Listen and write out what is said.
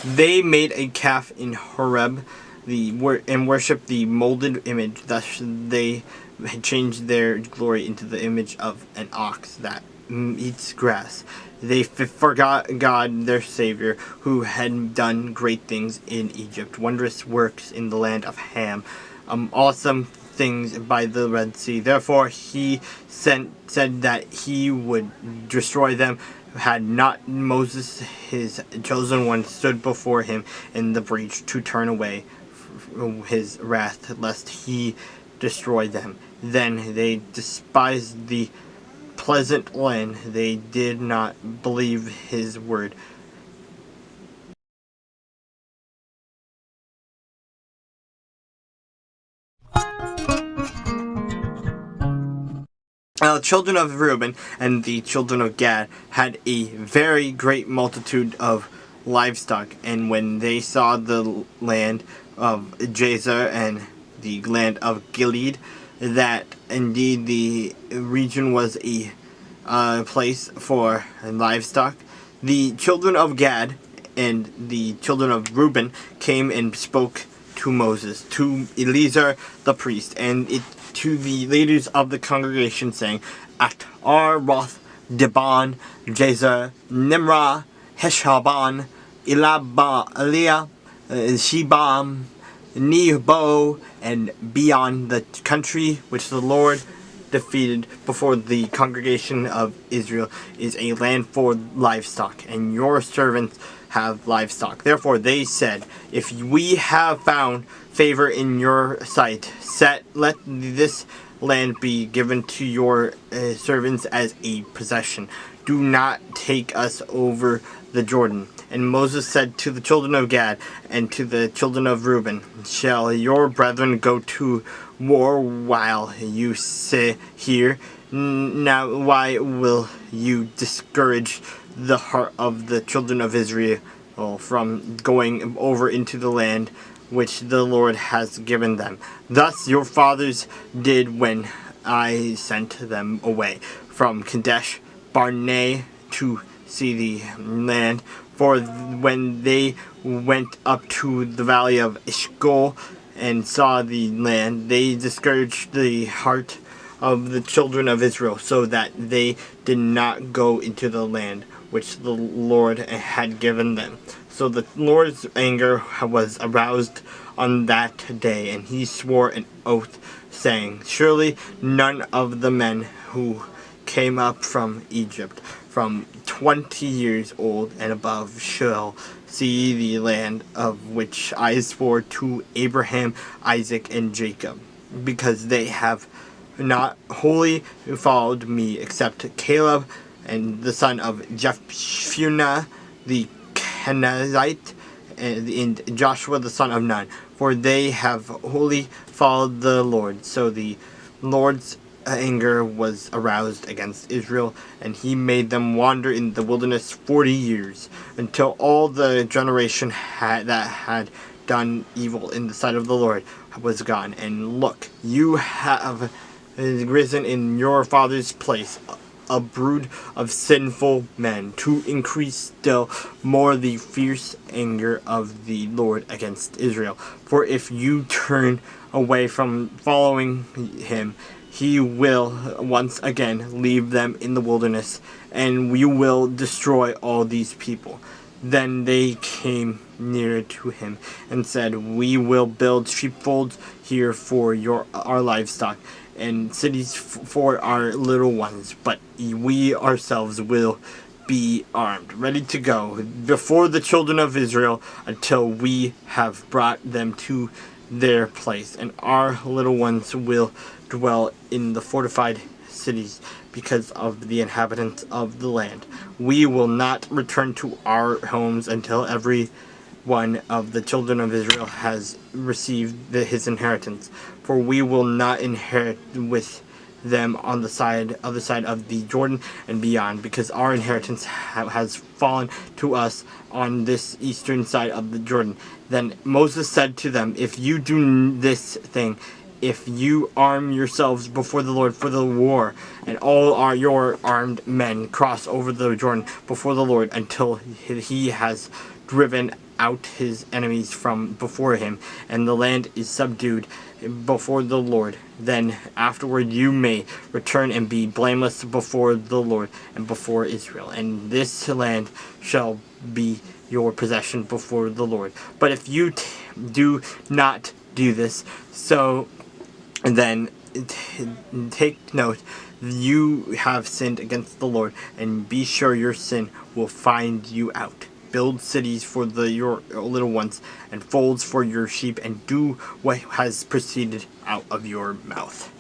They made a calf in Horeb and worshipped the molded image. Thus they had changed their glory into the image of an ox that eats grass. They forgot God, their Savior, who had done great things in Egypt, wondrous works in the land of Ham, awesome things by the Red Sea. Therefore he said that he would destroy them, had not Moses, his chosen one, stood before him in the breach to turn away his wrath, lest he destroy them. Then they despised the pleasant land. They did not believe his word. Now the children of Reuben and the children of Gad had a very great multitude of livestock, and when they saw the land of Jazer and the land of Gilead, that indeed the region was a place for livestock, the children of Gad and the children of Reuben came and spoke to Moses, to Eleazar the priest, and to the leaders of the congregation, saying, At Roth, Dibon, Jazer, Nimrah, Heshabon, Eliah, Shebam, Nebo, and beyond the country which the Lord defeated before the congregation of Israel is a land for livestock, and your servants have livestock. Therefore they said, If we have found favor in your sight, let this land be given to your servants as a possession. Do not take us over the Jordan. And Moses said to the children of Gad and to the children of Reuben, Shall your brethren go to war while you sit here? Now why will you discourage the heart of the children of Israel from going over into the land which the Lord has given them? Thus your fathers did when I sent them away from Kadesh Barnea to see the land. For when they went up to the valley of Eshcol and saw the land, they discouraged the heart of the children of Israel, so that they did not go into the land which the Lord had given them. So the Lord's anger was aroused on that day, and he swore an oath, saying, Surely none of the men who came up from Egypt, from 20 years old and above, shall see the land of which I swore to Abraham, Isaac, and Jacob, because they have not wholly followed me, except Caleb and the son of Jephunneh the Kenizzite, and Joshua the son of Nun, for they have wholly followed the Lord. So the Lord's anger was aroused against Israel, and he made them wander in the wilderness 40 years, until all the generation that had done evil in the sight of the Lord was gone. And look, you have risen in your father's place a brood of sinful men, to increase still more the fierce anger of the Lord against Israel. For if you turn away from following him, he will once again leave them in the wilderness, and we will destroy all these people. Then they came near to him and said, We will build sheepfolds here for our livestock, and cities for our little ones, but we ourselves will be armed, ready to go before the children of Israel until we have brought them to their place, and our little ones will dwell in the fortified cities because of the inhabitants of the land. We will not return to our homes until every one of the children of Israel has received his inheritance, for we will not inherit with them on the other side of the Jordan and beyond, because our inheritance has fallen to us on this eastern side of the Jordan. Then Moses said to them, If you do this thing, if you arm yourselves before the Lord for the war, and all your armed men cross over the Jordan before the Lord until he has driven out his enemies from before him, and the land is subdued before the Lord, then afterward you may return and be blameless before the Lord and before Israel, and this land shall be your possession before the Lord. But if you do not do this, so then take note, you have sinned against the Lord, and be sure your sin will find you out. Build cities for your little ones, and folds for your sheep, and do what has proceeded out of your mouth.